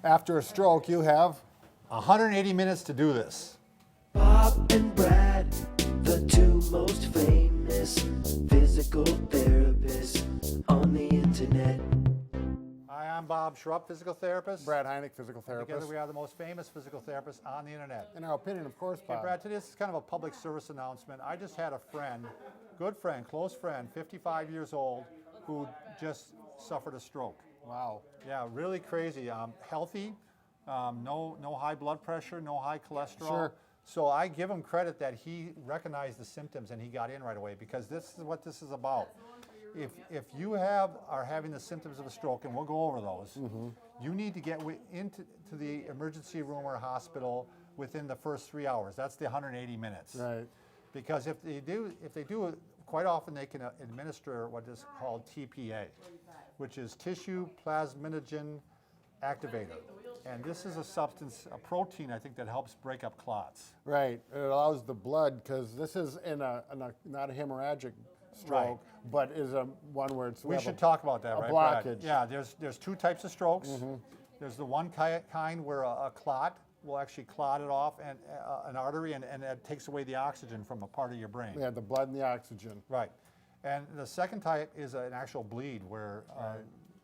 after a stroke, you have 180 minutes to do this. Bob and Brad, the two most famous physical therapists on the internet. Hi, I'm Bob Schrupp, physical therapist. Brad Heineck, physical therapist. Together we are the most famous physical therapists on the internet. In our opinion, of course, Okay, Bob. Brad, today this is kind of a public service announcement. I just had a friend, good friend, close friend, 55 years old, who just suffered a stroke. Wow. Yeah, really crazy. Healthy, no high blood pressure, no high cholesterol. Sure. So I give him credit that he recognized the symptoms and he got in right away, because this is what this is about. If you are having the symptoms of a stroke, and we'll go over those, you need to get into the emergency room or hospital within the first 3 hours. That's the 180 minutes. Right. Because if they do, quite often they can administer what is called TPA, which is tissue plasminogen activator. And this is a substance, a protein, I think, that helps break up clots. Right. It allows the blood, because this is not a hemorrhagic stroke, Right. but is a one where it's We should talk about that, a right, Brad? blockage. Yeah, there's two types of strokes. There's the one kind where a clot will actually clot it off, and an artery, and it takes away the oxygen from a part of your brain. Yeah, the blood and the oxygen. Right. And the second type is an actual bleed, where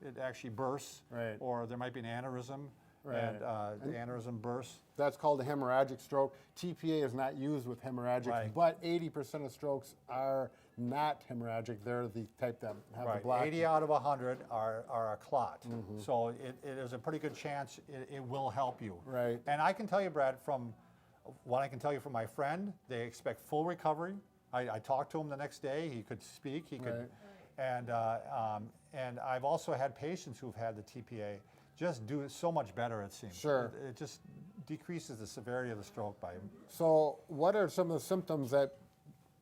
it actually bursts, Right. or there might be an aneurysm, Right. and the aneurysm bursts. That's called a hemorrhagic stroke. TPA is not used with hemorrhagic, Right. but 80% of strokes are not hemorrhagic. They're the type that have the Right. block. 80 out of 100 are a clot. So it is a pretty good chance it will help you. Right. And I can tell you, Brad, from what I can tell you from my friend, they expect full recovery. I talked to him the next day. He could speak. He could, and I've also had patients who've had the TPA just do so much better, it seems. Sure. It just decreases the severity of the stroke by. So what are some of the symptoms that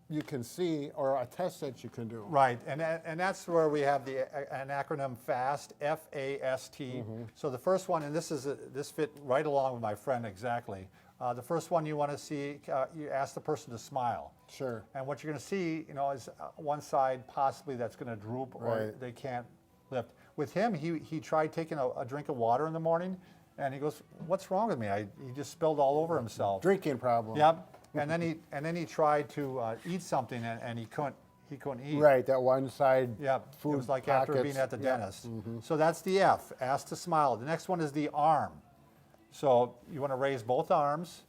you can see, or a test that you can do? Right, and that's where we have an acronym FAST, F-A-S-T. So the first one, and this fit right along with my friend exactly. The first one you want to see, you ask the person to smile. Sure. And what you're going to see, is one side possibly that's going to droop, or Right. they can't lift. With him, he tried taking a drink of water in the morning, and he goes, "What's wrong with me? He just spilled all over himself." Drinking problem. Yep. And then he tried to eat something, and he couldn't eat. Right, that one side Yeah, food it was like pockets. after being at the Yeah. dentist. So that's the F, ask to smile. The next one is the arm. So you want to raise both arms,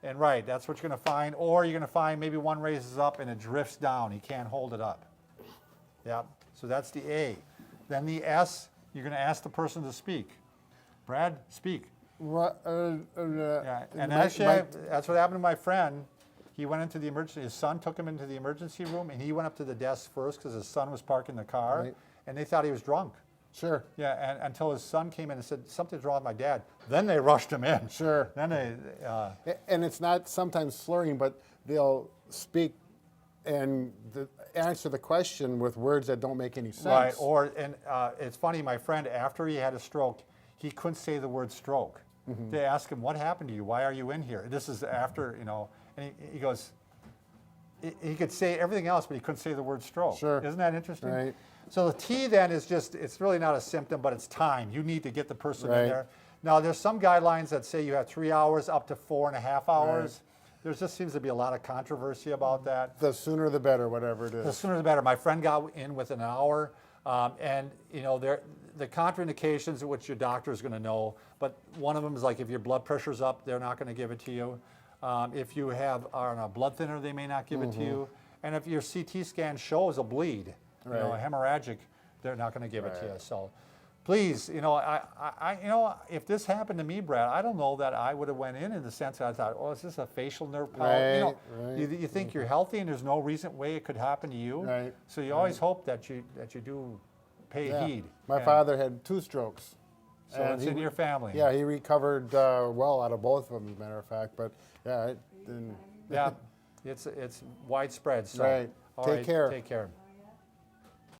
and right, that's what you're going to find. Or you're going to find maybe one raises up and it drifts down. He can't hold it up. Yeah, so that's the A. Then the S, you're going to ask the person to speak. Brad, speak. What, Yeah, and actually, that's what happened to my friend. He went into the emergency, his son took him into the emergency room, and he went up to the desk first because his son was parking the car, Right. and they thought he was drunk. Sure. Yeah, and until his son came in and said, "Something's wrong with my dad." Then they rushed him in. Sure. Then they, And it's not sometimes slurring, but they'll speak and answer the question with words that don't make any sense. right, and it's funny, my friend, after he had a stroke, he couldn't say the word stroke. They asked him, "What happened to you? Why are you in here?" This is after, and he goes, he could say everything else, but he couldn't say the word stroke. Sure. Isn't that interesting? Right. So the T then is it's really not a symptom, but it's time. You need to get the person Right. in there. Now, there's some guidelines that say you have 3 hours up to 4.5 hours. There just seems to be a lot of controversy about that. The sooner the better, whatever it The is. sooner the better. My friend got in within an hour, and the contraindications, which your doctor is going to know, but one of them is like if your blood pressure's up, they're not going to give it to you. If you are on a blood thinner, they may not give it to you. And if your CT scan shows a bleed, Right. a hemorrhagic, they're not going to give it to you. Right. So please, if this happened to me, Brad, I don't know that I would have went in the sense that I thought, oh, is this a facial nerve problem? Right, You think you're healthy and there's no reason way it could happen to you. Right, So you always hope that you do pay Yeah. heed. My And father had 2 strokes. So and it's he in your family. Yeah, he recovered well out of both of them, as a matter of fact. But yeah, it didn't. Yeah, it's widespread. So, Right. all Take care. Take care.